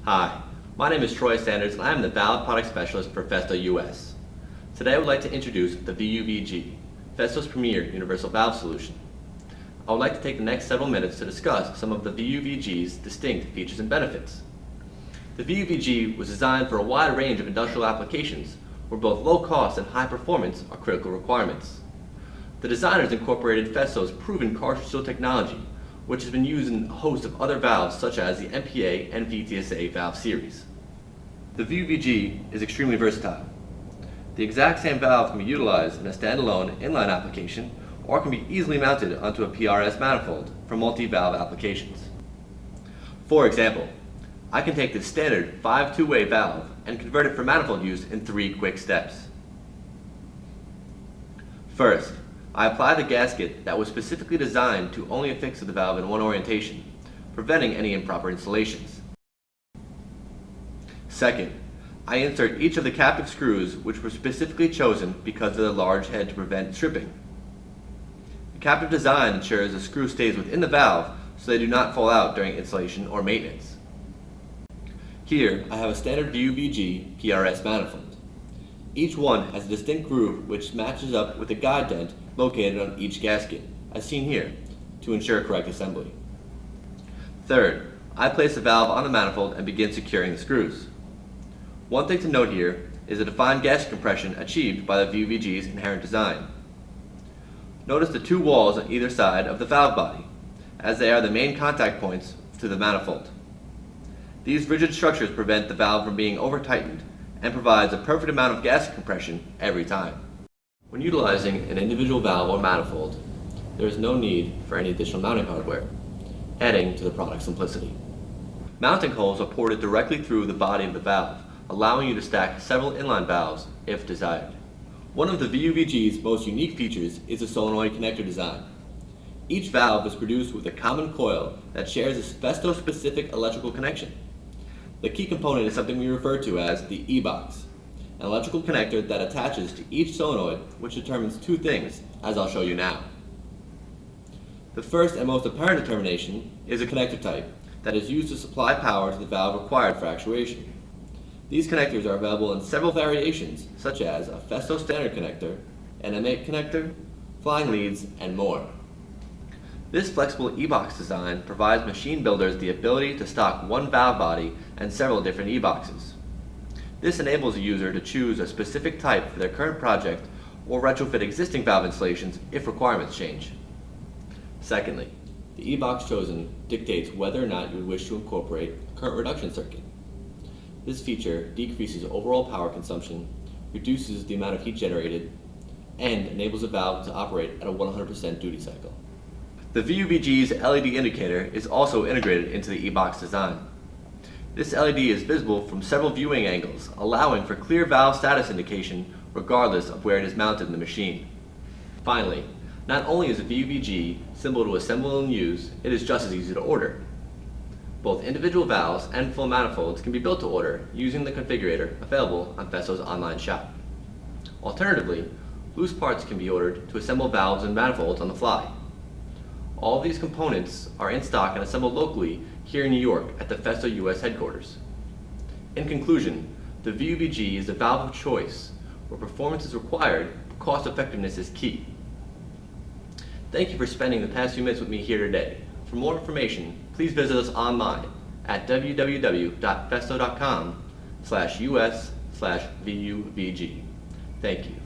Hi, my name is Troy Sanders and I am the Valve Product Specialist for Festo US. Today I would like to introduce the VUVG, Festo's premier universal valve solution. I would like to take the next several minutes to discuss some of the VUVG's distinct features and benefits. The VUVG was designed for a wide range of industrial applications where both low cost and high performance are critical requirements. The designers incorporated Festo's proven cartridge seal technology, which has been used in a host of other valves such as the MPA and VTSA valve series. The VUVG is extremely versatile. The exact same valve can be utilized in a standalone inline application or can be easily mounted onto a PRS manifold for multi-valve applications. For example, I can take this standard 5 two-way valve and convert it for manifold use in 3 quick steps. First, I apply the gasket that was specifically designed to only affix to the valve in one orientation, preventing any improper installations. Second, I insert each of the captive screws which were specifically chosen because of their large head to prevent stripping. The captive design ensures the screw stays within the valve so they do not fall out during installation or maintenance. Here I have a standard VUVG PRS manifold. Each one has a distinct groove which matches up with the guide dent located on each gasket, as seen here, to ensure correct assembly. Third, I place the valve on the manifold and begin securing the screws. One thing to note here is the defined gasket compression achieved by the VUVG's inherent design. Notice the 2 walls on either side of the valve body, as they are the main contact points to the manifold. These rigid structures prevent the valve from being over-tightened and provides a perfect amount of gasket compression every time. When utilizing an individual valve or manifold, there is no need for any additional mounting hardware, adding to the product's simplicity. Mounting holes are ported directly through the body of the valve, allowing you to stack several inline valves if desired. One of the VUVG's most unique features is the solenoid connector design. Each valve is produced with a common coil that shares a Festo-specific electrical connection. The key component is something we refer to as the E-box, an electrical connector that attaches to each solenoid, which determines 2 things, as I'll show you now. The first and most apparent determination is a connector type that is used to supply power to the valve required for actuation. These connectors are available in several variations, such as a Festo standard connector, an M8 connector, flying leads, and more. This flexible E-box design provides machine builders the ability to stock one valve body and several different E-boxes. This enables a user to choose a specific type for their current project or retrofit existing valve installations if requirements change. Secondly, the E-box chosen dictates whether or not you would wish to incorporate a current reduction circuit. This feature decreases overall power consumption, reduces the amount of heat generated, and enables the valve to operate at a 100% duty cycle. The VUVG's LED indicator is also integrated into the E-box design. This LED is visible from several viewing angles, allowing for clear valve status indication regardless of where it is mounted in the machine. Finally, not only is the VUVG simple to assemble and use, it is just as easy to order. Both individual valves and full manifolds can be built to order using the configurator available on Festo's online shop. Alternatively, loose parts can be ordered to assemble valves and manifolds on the fly. All of these components are in stock and assembled locally here in New York at the Festo US headquarters. In conclusion, the VUVG is a valve of choice where performance is required, but cost effectiveness is key. Thank you for spending the past few minutes with me here today. For more information, please visit us online at www.festo.com/us/VUVG. Thank you.